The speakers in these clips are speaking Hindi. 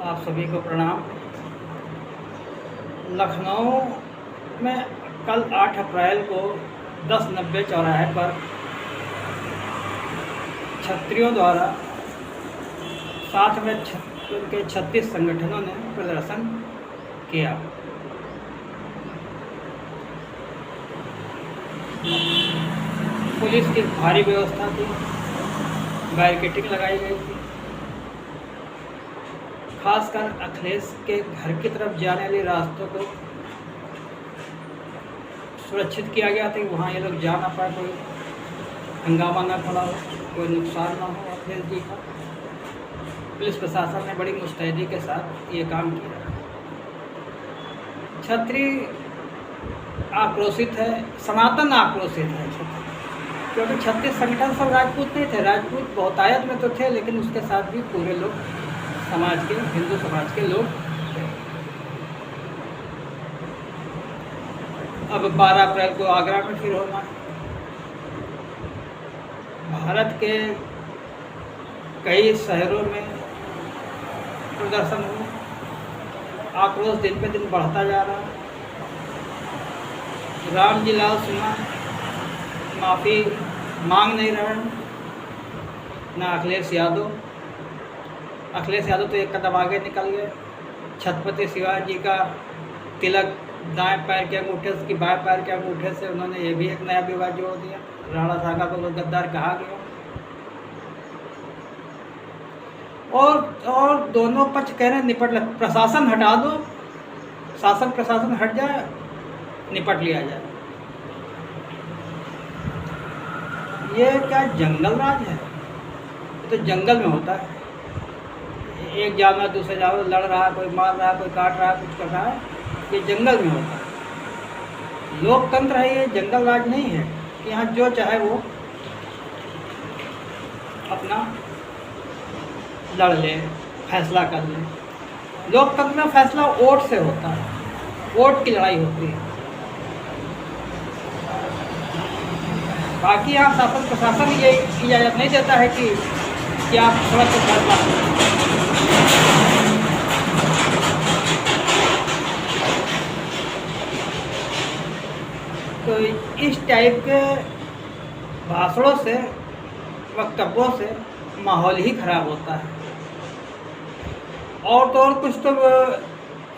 आप सभी को प्रणाम। लखनऊ में कल 8 अप्रैल को 1090 चौराहे पर छत्रियों द्वारा साथ में उनके 36 संगठनों ने प्रदर्शन किया। पुलिस की भारी व्यवस्था थी, बैरिकेडिंग लगाई गई थी। खासकर अखिलेश के घर की तरफ जाने वाले रास्तों को सुरक्षित किया गया था कि वहाँ ये लोग जा ना पाए, कोई हंगामा ना खड़ा हो, कोई नुकसान ना हो अखिलेश जी का। पुलिस प्रशासन ने बड़ी मुस्तैदी के साथ ये काम किया। छत्री आक्रोशित है, सनातन आक्रोशित है छत्री, क्योंकि 36 संगठन सब राजपूत नहीं थे। राजपूत बहुतायत में तो थे, लेकिन उसके साथ भी पूरे लोग समाज के, हिंदू समाज के लोग थे। अब 12 अप्रैल को आगरा में फिर होना है। भारत के कई शहरों में प्रदर्शन हुए। आक्रोश दिन पे दिन बढ़ता जा रहा है। रामजी लाल सिन्हा माफ़ी मांग नहीं रहे हैं, ना अखिलेश यादव। अखिलेश यादव तो एक कदम आगे निकल गए। छत्रपति शिवाजी का तिलक दाएं पैर के अंगूठे की बाएं पैर के अंगूठे से उन्होंने ये भी एक नया विवाद जोड़ दिया। राणा सांगा को गद्दार कहा गया। और दोनों पक्ष कह रहे हैं निपट ले, प्रशासन हटा दो, शासन प्रशासन हट जाए, निपट लिया जाए। ये क्या जंगल राज है? ये तो जंगल में होता है। एक जानवर दूसरे जानवर लड़ रहा है, कोई मार रहा है, कोई काट रहा है, कुछ कर रहा है, ये जंगल में होता है। लोकतंत्र है, ये जंगल राज नहीं है। यहाँ जो चाहे वो अपना लड़ ले, फैसला कर ले। लोकतंत्र में फैसला वोट से होता है, वोट की लड़ाई होती है। बाकी यहाँ शासन प्रशासन ये इजाज़त नहीं देता है कि आप सड़क पर फैसला करें। तो इस टाइप के भाषणों से, वक्तव्यों से माहौल ही खराब होता है। और तो और कुछ तो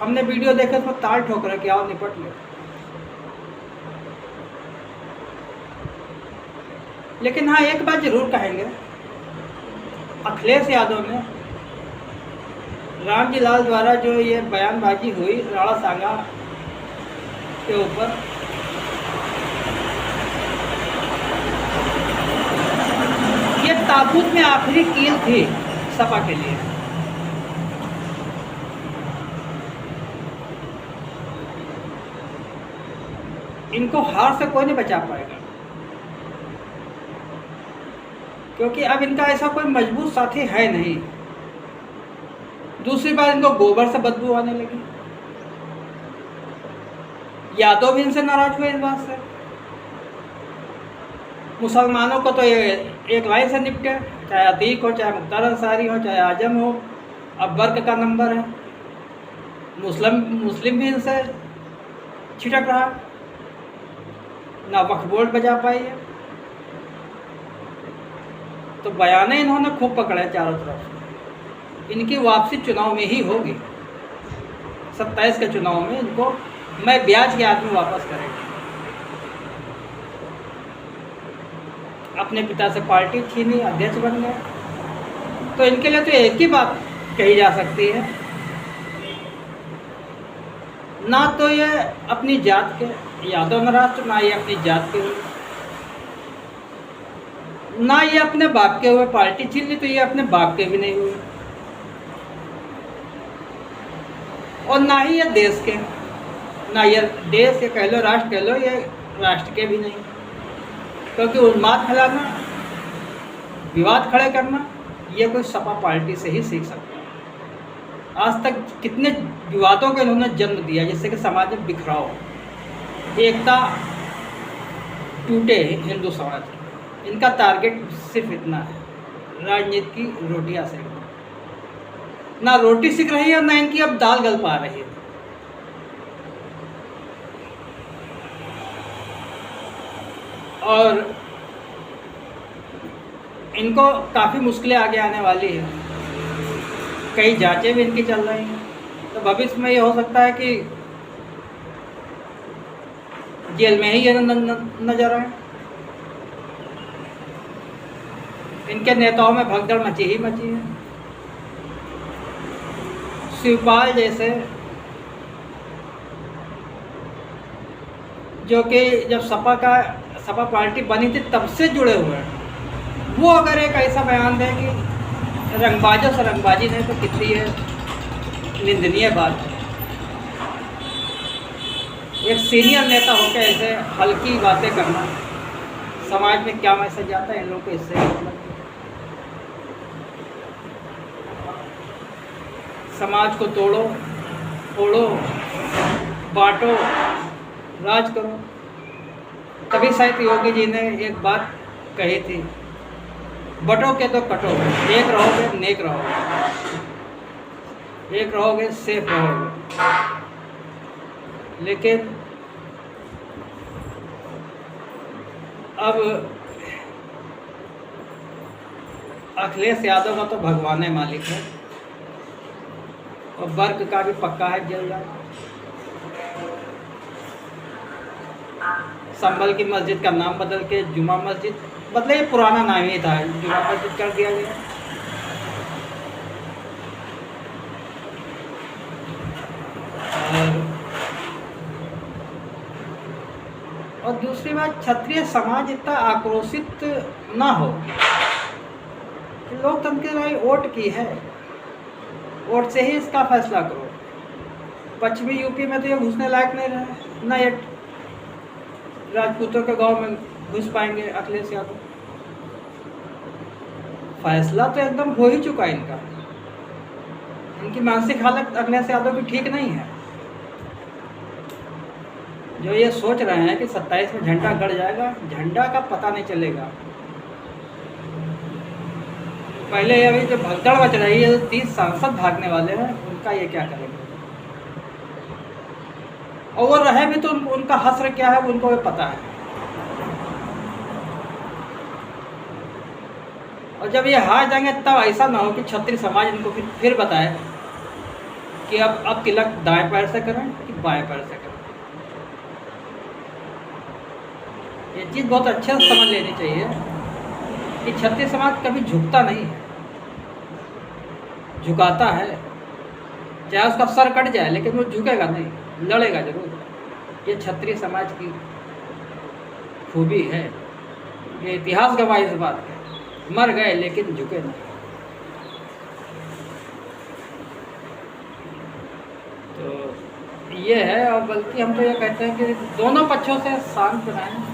हमने वीडियो देखे तो ताल ठोक रहे कि आओ निपट लो। लेकिन हाँ, एक बात जरूर कहेंगे, अखिलेश यादव ने रामजी लाल द्वारा जो ये बयानबाजी हुई राणा सांगा के ऊपर, ये ताबूत में आखिरी कील थी सपा के लिए। इनको हार से कोई नहीं बचा पाएगा, क्योंकि अब इनका ऐसा कोई मजबूत साथी है नहीं। दूसरी बात, इनको गोबर से बदबू आने लगी। यादव भी इनसे नाराज हुए इस बात से। मुसलमानों को तो ये एक लाइन से निपटे, चाहे अतीक हो, चाहे मुख्तार अंसारी हो, चाहे आजम हो, अब वर्ग का नंबर है। मुस्लिम भी इनसे छिटक रहा, ना वक्फ बोर्ड बजा पाई है। तो बयाने इन्होंने खूब पकड़े चारों तरफ। इनकी वापसी चुनाव में ही होगी। 27 के चुनाव में इनको मैं ब्याज के आदमी वापस करेंगे। अपने पिता से पार्टी छीनी, अध्यक्ष बन गए। तो इनके लिए तो एक ही बात कही जा सकती है, ना तो ये अपनी जात के यादव महाराष्ट्र, ना ये अपनी जात के हुए, ना ये अपने बाप के हुए। पार्टी छीन ली तो ये अपने बाप के भी नहीं हुए, और ना ही ये देश के, ना ये देश के कह लो, राष्ट्र कह लो, ये राष्ट्र के भी नहीं। क्योंकि उन्माद फैलाना, विवाद खड़े करना, ये कोई सपा पार्टी से ही सीख सकता है। आज तक कितने विवादों को इन्होंने जन्म दिया, जिससे कि समाज में बिखराव, एकता टूटे हिंदू समाज की। इनका टारगेट सिर्फ इतना है, राजनीति की रोटियां सेकना। ना रोटी सिक रही है, ना इनकी अब दाल गल पा रही है। और इनको काफ़ी मुश्किलें आगे आने वाली है। कई जांचें भी इनकी चल रही हैं, तो भविष्य में ये हो सकता है कि जेल में ही ये नजर आए। इनके नेताओं में भगदड़ मची ही मची है। शिवपाल जैसे, जो कि जब सपा पार्टी बनी थी तब से जुड़े हुए हैं, वो अगर एक ऐसा बयान दें कि रंगबाजों से रंगबाजी नहीं, तो कितनी है निंदनीय बात है। एक सीनियर नेता होकर ऐसे हल्की बातें करना, समाज में क्या मैसेज जाता है इन लोगों को इससे मतलब। समाज को तोड़ो, फोड़ो, बांटो, राज करो। तभी शायद योगी जी ने एक बात कही थी, बटो के तो कटो, एक रहोगे नेक रहोगे, एक रहोगे सेफ रहोगे। लेकिन अब अखिलेश यादव का तो भगवान है मालिक है, और वर्ग का भी पक्का है जेल जाना। संभल की मस्जिद का नाम बदल के जुमा मस्जिद, मतलब ये पुराना नाम ही था, जुमा मस्जिद कर दिया गया। और दूसरी बात, क्षत्रिय समाज इतना आक्रोशित ना हो। लोकतंत्र की भाई वोट की है, वोट से ही इसका फैसला करो। पश्चिमी यूपी में तो ये घुसने लायक नहीं रहे, ना ये राजपूतों के गांव में घुस पाएंगे अखिलेश यादव। फैसला तो एकदम हो ही चुका है इनका। इनकी मानसिक हालत अखिलेश यादव की ठीक नहीं है। जो ये सोच रहे हैं कि 27 में झंडा गड़ जाएगा, झंडा का पता नहीं चलेगा। पहले अभी जो भगदड़ मच रही है, 30 सांसद भागने वाले हैं, उनका ये क्या करेंगे। और वो रहे भी तो उनका हश्र क्या है उनको भी पता है। और जब ये हार जाएंगे तब ऐसा ना हो कि क्षत्रिय समाज इनको फिर बताए कि अब तिलक दाएं पैर से करें कि बाएं पैर से करें। ये चीज़ बहुत अच्छे से समझ लेनी चाहिए कि क्षत्रिय समाज कभी झुकता नहीं है, झुकाता है। चाहे उसका सर कट जाए लेकिन वो झुकेगा नहीं, लड़ेगा जरूर। ये क्षत्रिय समाज की खूबी है, ये इतिहास गवाह इस बात है। मर गए लेकिन झुके नहीं। तो ये है। और बल्कि हम तो ये कहते हैं कि दोनों पक्षों से शांत रहें।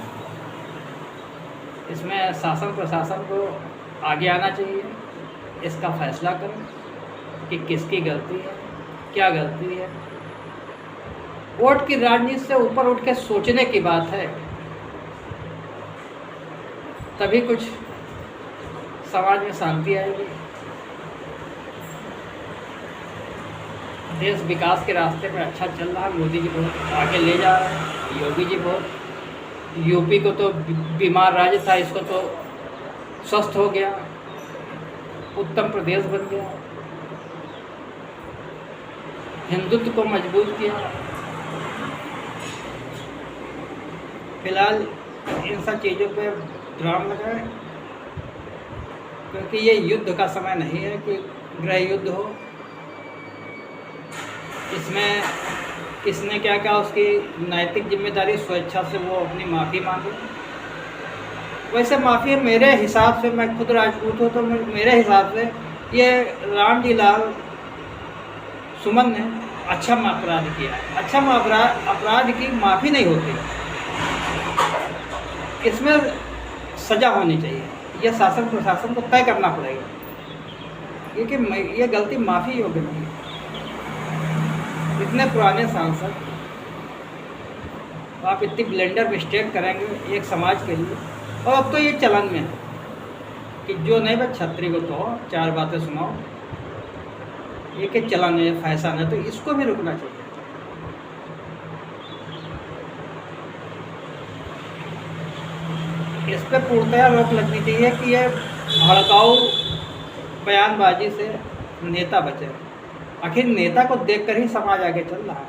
इसमें शासन प्रशासन को आगे आना चाहिए, इसका फैसला करें कि किसकी गलती है, क्या गलती है। वोट की राजनीति से ऊपर उठ के सोचने की बात है, तभी कुछ समाज में शांति आएगी। देश विकास के रास्ते में अच्छा चल रहा है, मोदी जी बहुत आगे ले जा रहे हैं, योगी जी बहुत। यूपी को तो बीमार राज्य था, इसको तो स्वस्थ हो गया, उत्तम प्रदेश बन गया, हिंदुत्व को मजबूत किया। फिलहाल इन सब चीज़ों पे विराम लगाएं, क्योंकि ये युद्ध का समय नहीं है कि गृह युद्ध हो। इसमें किसने क्या क्या, उसकी नैतिक जिम्मेदारी, स्वेच्छा से वो अपनी माफ़ी मांगे। वैसे माफ़ी मेरे हिसाब से, मैं खुद राजपूत हूँ तो मेरे हिसाब से ये राम जी लाल सुमन ने अच्छा अपराध किया है। अच्छा अपराध की माफ़ी नहीं होती, इसमें सज़ा होनी चाहिए। यह शासन प्रशासन को तय करना पड़ेगा, क्योंकि ये गलती माफ़ी योग्य नहीं है। इतने पुराने सांसद, आप इतनी ब्लेंडर मिस्टेक करेंगे एक समाज के लिए। और अब तो ये चलन में है कि जो नहीं बस छत्री को तो 4 बातें सुनाओ। एक एक चलन है, फैशन है, तो इसको भी रुकना चाहिए। इस पर पूर्णतया रोक लगनी चाहिए कि ये भड़काऊ बयानबाजी से नेता बचे। आखिर नेता को देखकर ही समाज आगे चल रहा है।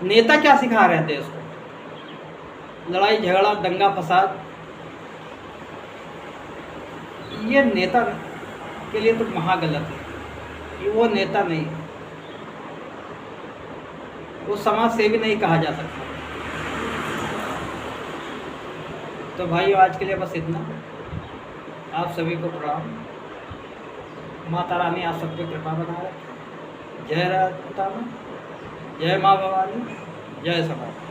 नेता क्या सिखा रहे हैं देश को? लड़ाई झगड़ा, दंगा फसाद, ये नेता के लिए तो महागलत है। ये वो नेता नहीं, वो समाज सेवी नहीं कहा जा सकता। तो भाइयों, आज के लिए बस इतना। आप सभी को प्रणाम। माता रानी आप सब पे कृपा बनाए रखे। जय राजपूताना, जय माँ भवानी, जय समाज।